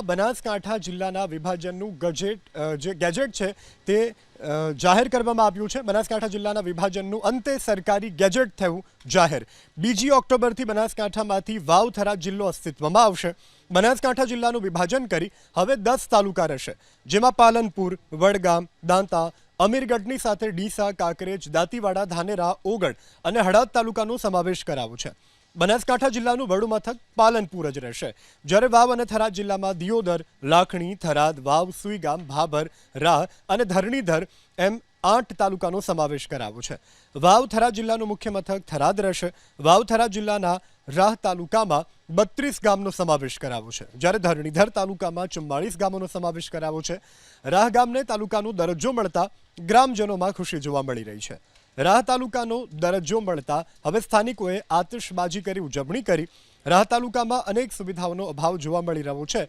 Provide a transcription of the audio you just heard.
બનાસકાંઠા જિલ્લાના વિભાજનનું ગેજેટ છે તે જાહેર કરવામાં આવ્યું છે। બનાસકાંઠા જિલ્લાના વિભાજનનું અંતે સરકારી ગેજેટ થયું જાહેર। 2 ઓક્ટોબરથી બનાસકાંઠામાંથી વાવ-થરાદ જિલ્લો અસ્તિત્વમાં આવશે। બનાસકાંઠા જિલ્લાનું વિભાજન કરી હવે 10 તાલુકા રહેશે, જેમાં પાલનપુર, વડગામ, દાંતા, અમીરગઢની સાથે ડીસા, કાંકરેજ, દાંતીવાડા, ધાનેરા, ઓગળ અને હળવદ તાલુકાનો સમાવેશ કરાયો છે। બનાસકાંઠા જિલ્લાનું વડું મથક પાલનપુર જ રહેશે, જ્યારે વાવ અને થરાદ જિલ્લામાં દિયોદર, લાખણી, થરાદ, વાવ, સુઈગામ, ભાભર, રાહ અને ધરણીધર એમ 8 તાલુકાનો સમાવેશ કરાયો છે। વાવ થરાદ જિલ્લાનું મુખ્ય મથક થરાદ રહેશે। વાવ થરાદ જિલ્લાના રાહ તાલુકામાં 32 ગામનો સમાવેશ કરાયો છે, જ્યારે ધરણીધર તાલુકામાં 44 ગામોનો સમાવેશ કરાયો છે। રાહ ગામને તાલુકાનો દરજ્જો મળતા ગ્રામજનોમાં ખુશી જોવા મળી રહી છે। રાહ તાલુકાનો દરજ્જો મળતા હવે સ્થાનિકોએ આતિશબાજી કરી ઉજવણી કરી। રાહ તાલુકામાં અનેક સુવિધાઓનો અભાવ જોવા મળી રહ્યો છે,